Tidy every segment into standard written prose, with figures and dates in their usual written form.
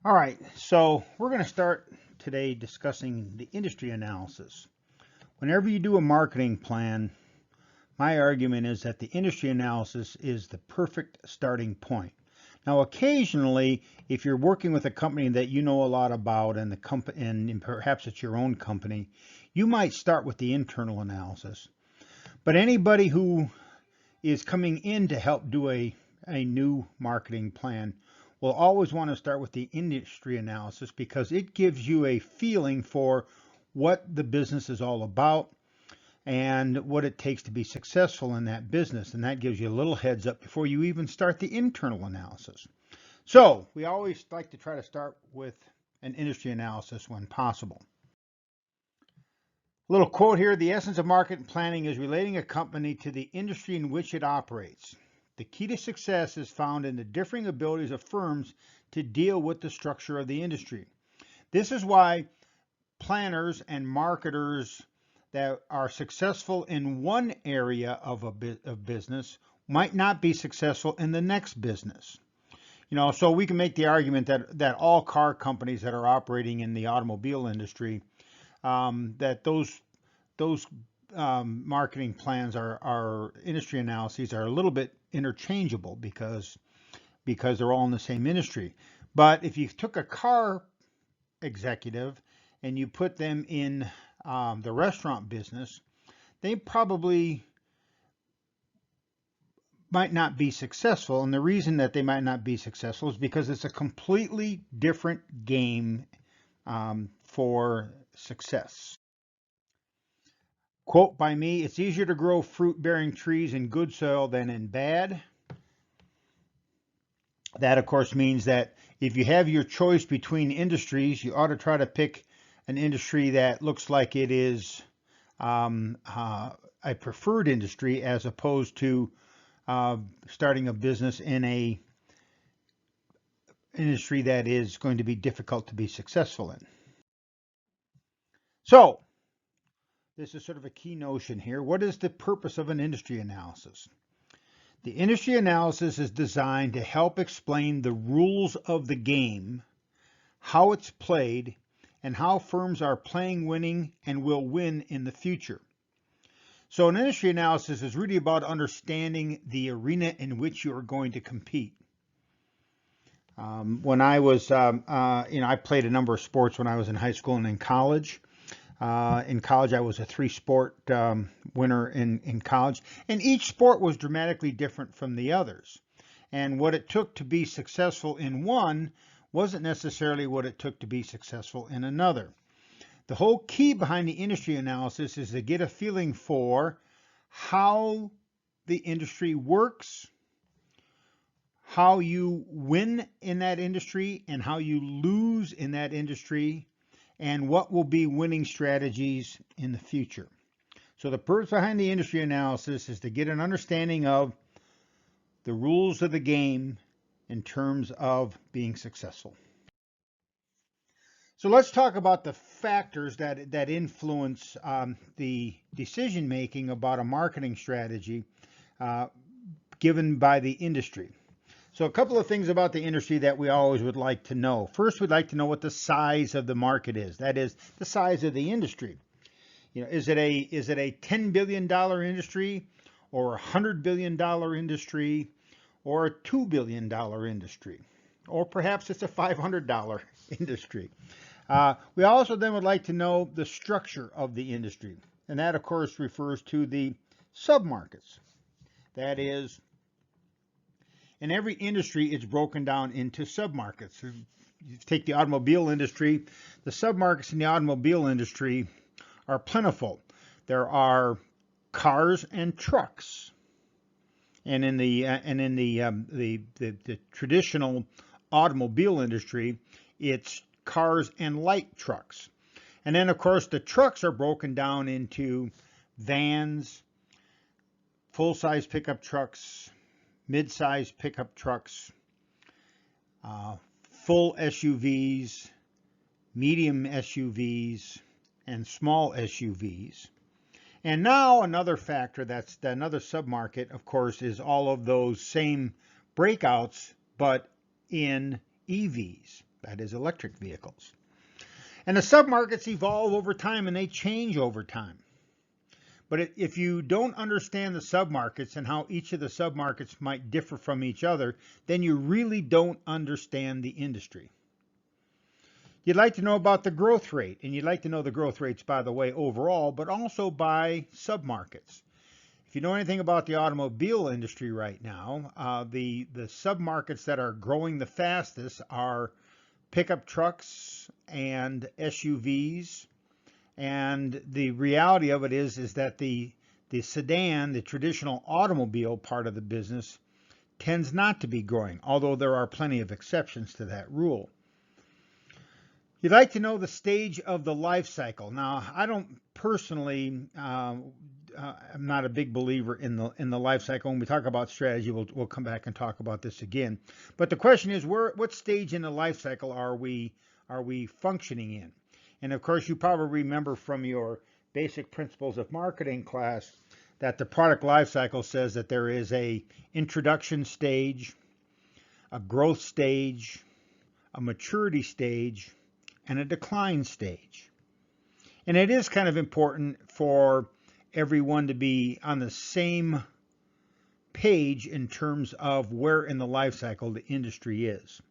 All right, so we're going to start today discussing the industry analysis. Whenever you do a marketing plan, my argument is that the industry analysis is the perfect starting point. Now, occasionally, if you're working with a company that you know a lot about and the company and perhaps it's your own company, you might start with the internal analysis. But anybody who is coming in to help do a new marketing plan will always want to start with the industry analysis because it gives you a feeling for what the business is all about and what it takes to be successful in that business. And that gives you a little heads up before you even start the internal analysis. So we always like to try to start with an industry analysis when possible. A little quote here: the essence of market planning is relating a company to the industry in which it operates. The key to success is found in the differing abilities of firms to deal with the structure of the industry. This is why planners and marketers that are successful in one area of business might not be successful in the next business. So we can make the argument that all car companies that are operating in the automobile industry, that those marketing plans are industry analyses are a little bit interchangeable because they're all in the same industry. But if you took a car executive and you put them in the restaurant business, they probably might not be successful. And the reason that they might not be successful is because it's a completely different game for success. Quote by me: it's easier to grow fruit-bearing trees in good soil than in bad. That, of course, means that if you have your choice between industries, you ought to try to pick an industry that looks like it is a preferred industry as opposed to starting a business in a industry that is going to be difficult to be successful in. So this is sort of a key notion here. What is the purpose of an industry analysis? The industry analysis is designed to help explain the rules of the game, how it's played, and how firms are playing, winning, and will win in the future. So an industry analysis is really about understanding the arena in which you are going to compete. When I was, I played a number of sports when I was in high school and in college. In college, I was a three-sport winner in college, and each sport was dramatically different from the others. And what it took to be successful in one wasn't necessarily what it took to be successful in another. The whole key behind the industry analysis is to get a feeling for how the industry works, how you win in that industry, and how you lose in that industry, and what will be winning strategies in the future. So the purpose behind the industry analysis is to get an understanding of the rules of the game in terms of being successful. So let's talk about the factors that influence the decision making about a marketing strategy given by the industry. So a couple of things about the industry that we always would like to know. First, we'd like to know what the size of the market is. That is, the size of the industry. Is it a $10 billion industry, or a $100 billion industry, or a $2 billion industry, or perhaps it's a $500 industry. We also then would like to know the structure of the industry, and that of course refers to the submarkets. That is, in every industry, it's broken down into submarkets. You take the automobile industry, the submarkets in the automobile industry are plentiful. There are cars and trucks, and in the traditional automobile industry, it's cars and light trucks. And then, of course, the trucks are broken down into vans, full-size pickup trucks, mid-size pickup trucks, full SUVs, medium SUVs, and small SUVs. And now another factor, that's another submarket, of course, is all of those same breakouts, but in EVs. that is electric vehicles. And the submarkets evolve over time and they change over time. But if you don't understand the submarkets and how each of the submarkets might differ from each other, then you really don't understand the industry. You'd like to know about the growth rate, and you'd like to know the growth rates, by the way, overall, but also by submarkets. If you know anything about the automobile industry right now, the submarkets that are growing the fastest are pickup trucks and SUVs. And the reality of it is that the sedan, the traditional automobile part of the business, tends not to be growing, although there are plenty of exceptions to that rule. You'd like to know the stage of the life cycle. Now, I don't personally, I'm not a big believer in the life cycle. When we talk about strategy, we'll come back and talk about this again. But the question is, what stage in the life cycle are we functioning in? And of course, you probably remember from your basic principles of marketing class that the product life cycle says that there is a introduction stage, a growth stage, a maturity stage, and a decline stage. And it is kind of important for everyone to be on the same page in terms of where in the life cycle the industry is.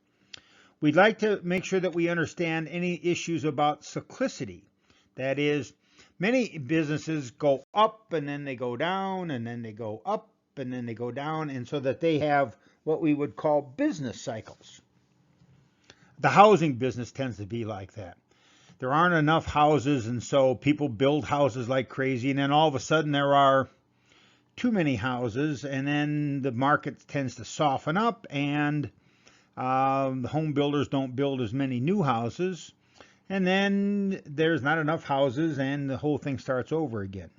We'd like to make sure that we understand any issues about cyclicity. That is, many businesses go up and then they go down and then they go up and then they go down, and so that they have what we would call business cycles. The housing business tends to be like that. There aren't enough houses, and so people build houses like crazy, and then all of a sudden there are too many houses, and then the market tends to soften up, and the home builders don't build as many new houses, and then there's not enough houses, and the whole thing starts over again.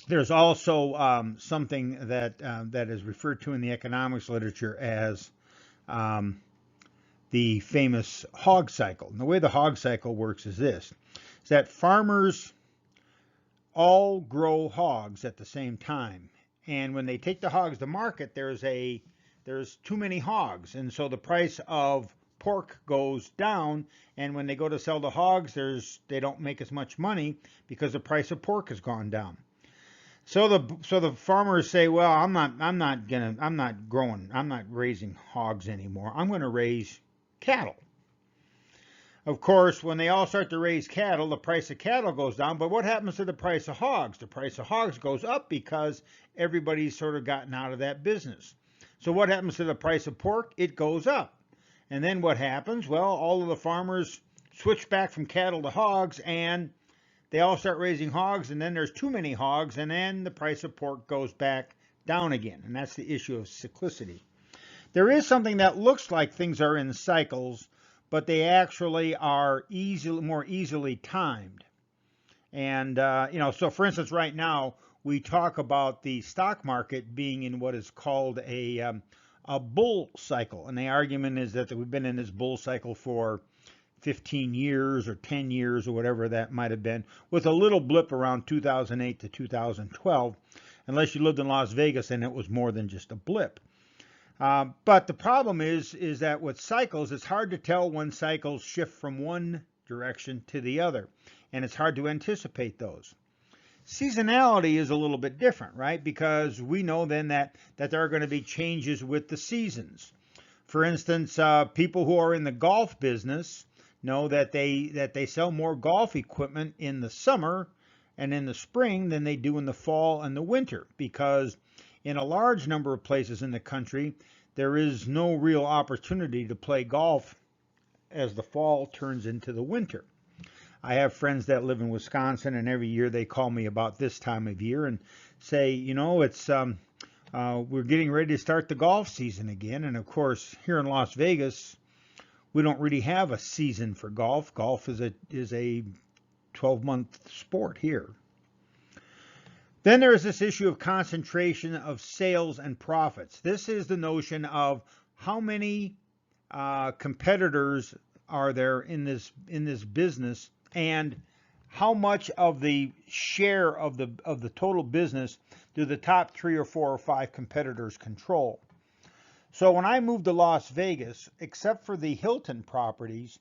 There's also something that is referred to in the economics literature as the famous hog cycle. And the way the hog cycle works is this: is that farmers all grow hogs at the same time, and when they take the hogs to market, there's too many hogs, and so the price of pork goes down, and when they go to sell the hogs, they don't make as much money because the price of pork has gone down. So the farmers say, well, I'm not raising hogs anymore. I'm going to raise cattle. Of course, when they all start to raise cattle, the price of cattle goes down, but what happens to the price of hogs? The price of hogs goes up because everybody's sort of gotten out of that business. So what happens to the price of pork? It goes up. And then what happens? Well, all of the farmers switch back from cattle to hogs, and they all start raising hogs, and then there's too many hogs, and then the price of pork goes back down again. And that's the issue of cyclicity. There is something that looks like things are in cycles, but they actually are more easily timed. And, so for instance, right now, we talk about the stock market being in what is called a bull cycle. And the argument is that we've been in this bull cycle for 15 years or 10 years or whatever that might have been, with a little blip around 2008 to 2012. Unless you lived in Las Vegas, and it was more than just a blip. But the problem is that with cycles, it's hard to tell when cycles shift from one direction to the other, and it's hard to anticipate those. Seasonality is a little bit different, right? Because we know then that there are going to be changes with the seasons. For instance, people who are in the golf business know that they sell more golf equipment in the summer and in the spring than they do in the fall and the winter, because in a large number of places in the country, there is no real opportunity to play golf as the fall turns into the winter. I have friends that live in Wisconsin, and every year they call me about this time of year and say, it's we're getting ready to start the golf season again. And of course, here in Las Vegas, we don't really have a season for golf. Golf is a 12-month sport here. Then there is this issue of concentration of sales and profits. This is the notion of how many competitors are there in this business, and how much of the share of the total business do the top 3 or 4 or 5 competitors control. So when I moved to Las Vegas, except for the Hilton properties,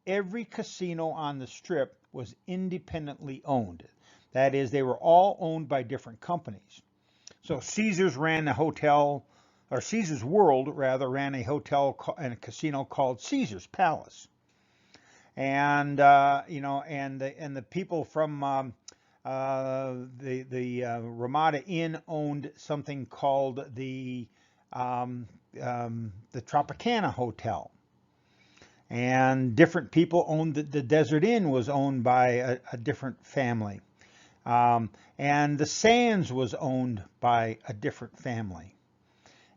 every casino on the Strip was independently owned. That is, they were all owned by different companies. So Caesars ran a hotel, or Caesars World rather ran a hotel and a casino called Caesars Palace. And and the people from Ramada Inn owned something called the Tropicana Hotel, and different people owned the Desert Inn was owned by a different family, and the Sands was owned by a different family,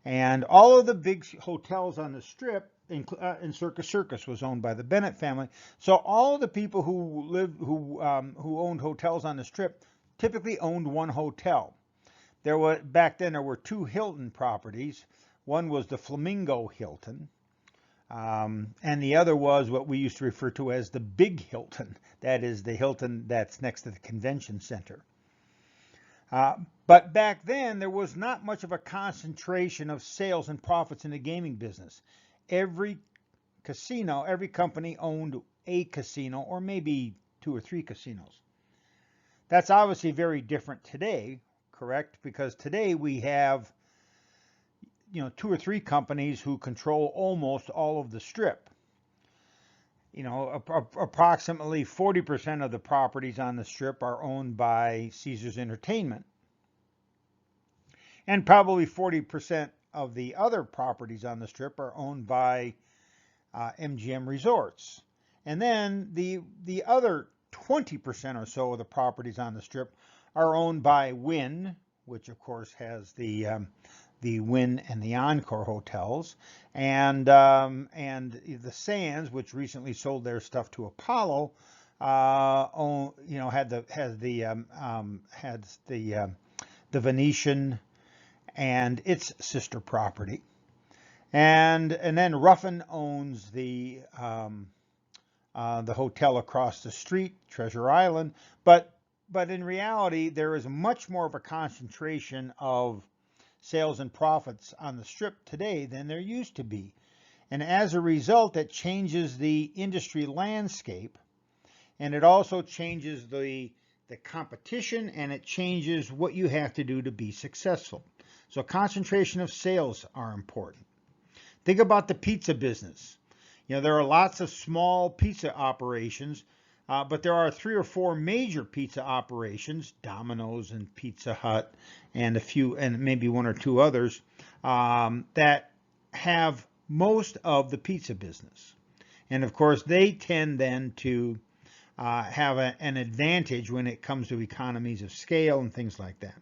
and all of the big hotels on the Strip, and Circus was owned by the Bennett family. So all of the people who owned hotels on the Strip typically owned one hotel. Back then there were two Hilton properties. One was the Flamingo Hilton, and the other was what we used to refer to as the Big Hilton. That is the Hilton that's next to the convention center. But back then, there was not much of a concentration of sales and profits in the gaming business. Every casino, every company owned a casino, or maybe two or three casinos. That's obviously very different today, correct? Because today we have, two or three companies who control almost all of the Strip. Approximately 40% of the properties on the Strip are owned by Caesars Entertainment. And probably 40% of the other properties on the Strip are owned by MGM Resorts. And then the other 20% or so of the properties on the Strip are owned by Wynn, which of course has the Wynn and the Encore hotels, and the Sands, which recently sold their stuff to Apollo, had the Venetian and its sister property, and then Ruffin owns the hotel across the street, Treasure Island, but in reality there is much more of a concentration of sales and profits on the Strip today than there used to be. And as a result, that changes the industry landscape, and it also changes the competition, and it changes what you have to do to be successful. So concentration of sales are important. Think about the pizza business. There are lots of small pizza operations, but there are 3 or 4 major pizza operations, Domino's and Pizza Hut, and a few, and maybe 1 or 2 others, that have most of the pizza business. And of course, they tend then to have an advantage when it comes to economies of scale and things like that.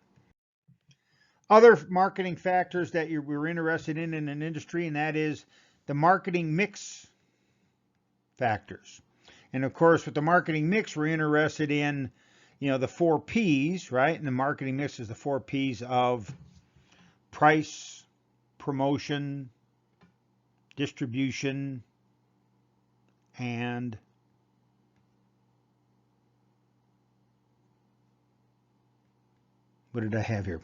Other marketing factors that we're interested in an industry, and that is the marketing mix factors. And of course, with the marketing mix, we're interested in, the 4 P's, right? And the marketing mix is the 4 P's of price, promotion, distribution, and what did I have here?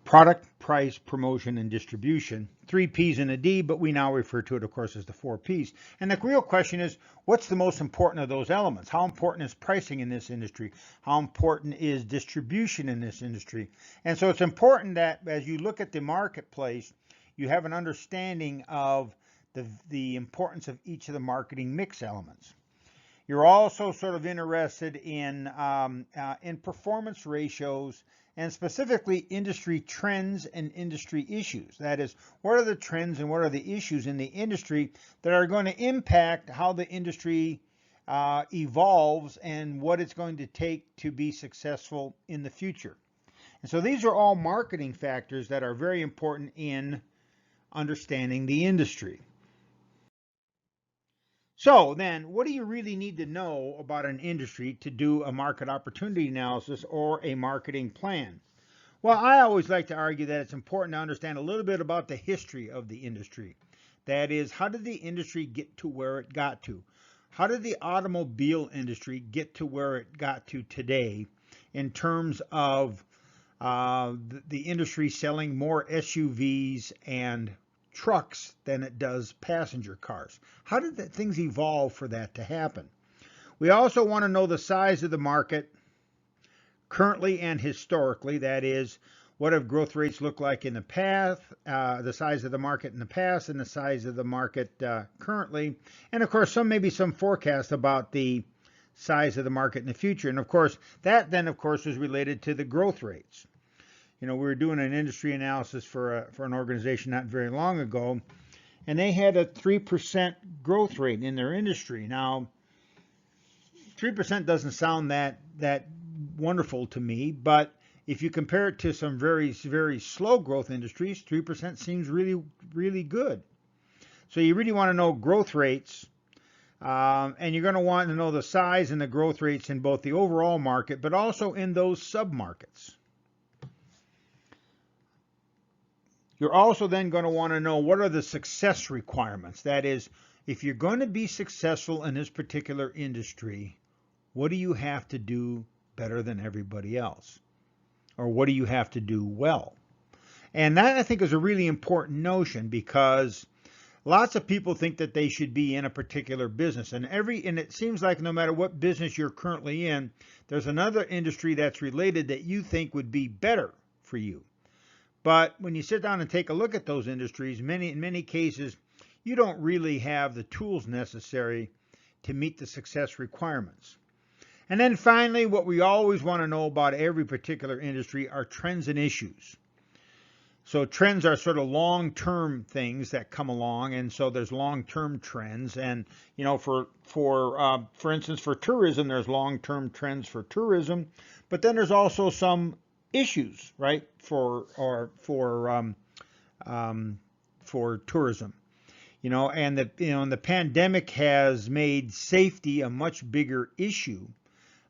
Product, price, promotion, and distribution. 3 P's and a D, but we now refer to it, of course, as the 4 P's. And the real question is, what's the most important of those elements? How important is pricing in this industry? How important is distribution in this industry? And so it's important that as you look at the marketplace, you have an understanding of the importance of each of the marketing mix elements. You're also sort of interested in performance ratios, and specifically industry trends and industry issues. That is, what are the trends and what are the issues in the industry that are going to impact how the industry evolves and what it's going to take to be successful in the future. And so these are all marketing factors that are very important in understanding the industry. So then, what do you really need to know about an industry to do a market opportunity analysis or a marketing plan? Well, I always like to argue that it's important to understand a little bit about the history of the industry. That is, how did the industry get to where it got to? How did the automobile industry get to where it got to today in terms of the industry selling more SUVs and trucks than it does passenger cars. How did things evolve for that to happen? We also want to know the size of the market currently and historically. That is, what have growth rates looked like in the past, the size of the market in the past, and the size of the market currently. And of course, maybe some forecast about the size of the market in the future. And of course, that then, of course, is related to the growth rates. We were doing an industry analysis for an organization not very long ago, and they had a 3% growth rate in their industry. Now, 3% doesn't sound that wonderful to me, but if you compare it to some very, very slow growth industries, 3% seems really, really good. So you really want to know growth rates, and you're going to want to know the size and the growth rates in both the overall market, but also in those sub-markets. You're also then going to want to know what are the success requirements. That is, if you're going to be successful in this particular industry, what do you have to do better than everybody else? Or what do you have to do well? And that, I think, is a really important notion, because lots of people think that they should be in a particular business. And it seems like no matter what business you're currently in, there's another industry that's related that you think would be better for you. But when you sit down and take a look at those industries, in many cases, you don't really have the tools necessary to meet the success requirements. And then finally, what we always want to know about every particular industry are trends and issues. So trends are sort of long-term things that come along, and so there's long-term trends. And for instance, for tourism, there's long-term trends for tourism, but then there's also some issues, right, for tourism. And the pandemic has made safety a much bigger issue.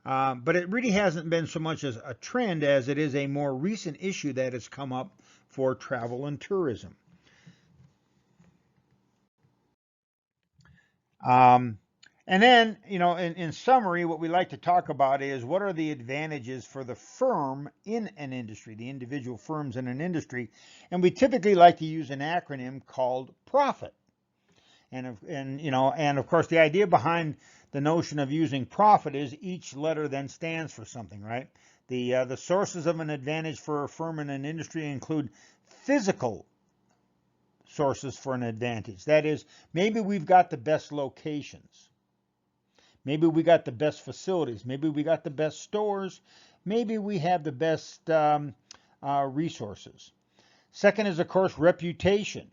But it really hasn't been so much as a trend as it is a more recent issue that has come up for travel and tourism. And then, in summary, what we like to talk about is what are the advantages for the firm in an industry, the individual firms in an industry. And we typically like to use an acronym called PROFIT. And of course, the idea behind the notion of using profit is each letter then stands for something, right? The sources of an advantage for a firm in an industry include physical sources for an advantage. That is, maybe we've got the best locations. Maybe we got the best facilities. Maybe we got the best stores. Maybe we have the best resources. Second is, of course, reputation.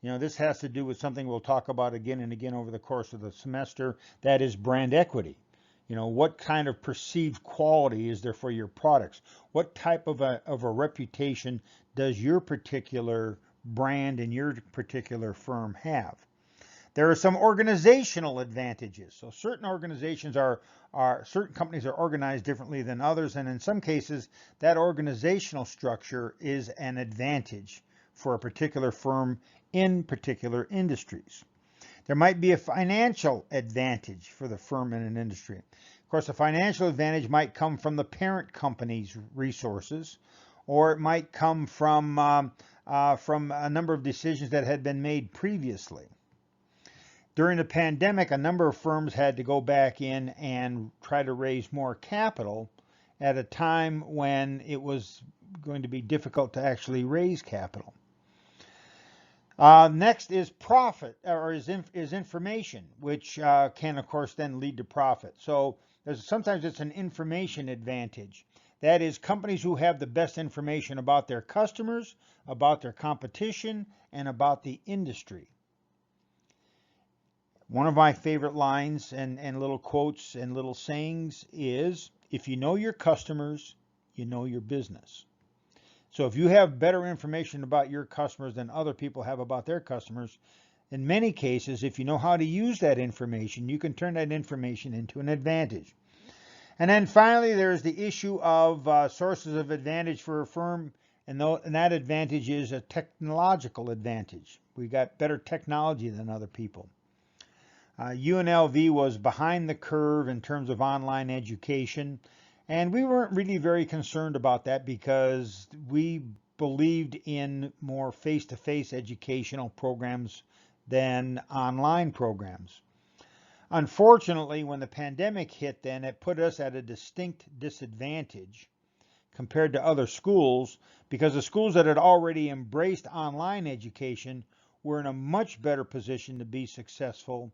This has to do with something we'll talk about again and again over the course of the semester. That is brand equity. What kind of perceived quality is there for your products? What type of a reputation does your particular brand and your particular firm have? There are some organizational advantages. So certain organizations certain companies are organized differently than others, and in some cases, that organizational structure is an advantage for a particular firm in particular industries. There might be a financial advantage for the firm in an industry. Of course, a financial advantage might come from the parent company's resources, or it might come from a number of decisions that had been made previously. During the pandemic, a number of firms had to go back in and try to raise more capital at a time when it was going to be difficult to actually raise capital. Next is profit, or is information, which can, of course, then lead to profit. So sometimes it's an information advantage. That is, companies who have the best information about their customers, about their competition, and about the industry. One of my favorite lines and little quotes and little sayings is, if you know your customers, you know your business. So if you have better information about your customers than other people have about their customers, in many cases, if you know how to use that information, you can turn that information into an advantage. And then finally, there's the issue of sources of advantage for a firm, and that advantage is a technological advantage. We got better technology than other people. UNLV was behind the curve in terms of online education, and we weren't really very concerned about that because we believed in more face-to-face educational programs than online programs. Unfortunately, when the pandemic hit, then it put us at a distinct disadvantage compared to other schools, because the schools that had already embraced online education were in a much better position to be successful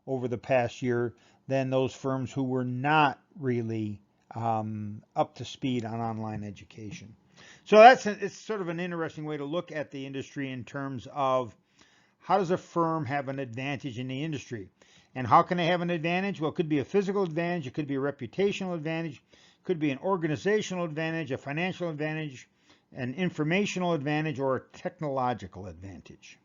over the past year than those firms who were not really up to speed on online education. So it's sort of an interesting way to look at the industry in terms of how does a firm have an advantage in the industry? And how can they have an advantage? Well, it could be a physical advantage, it could be a reputational advantage, it could be an organizational advantage, a financial advantage, an informational advantage, or a technological advantage.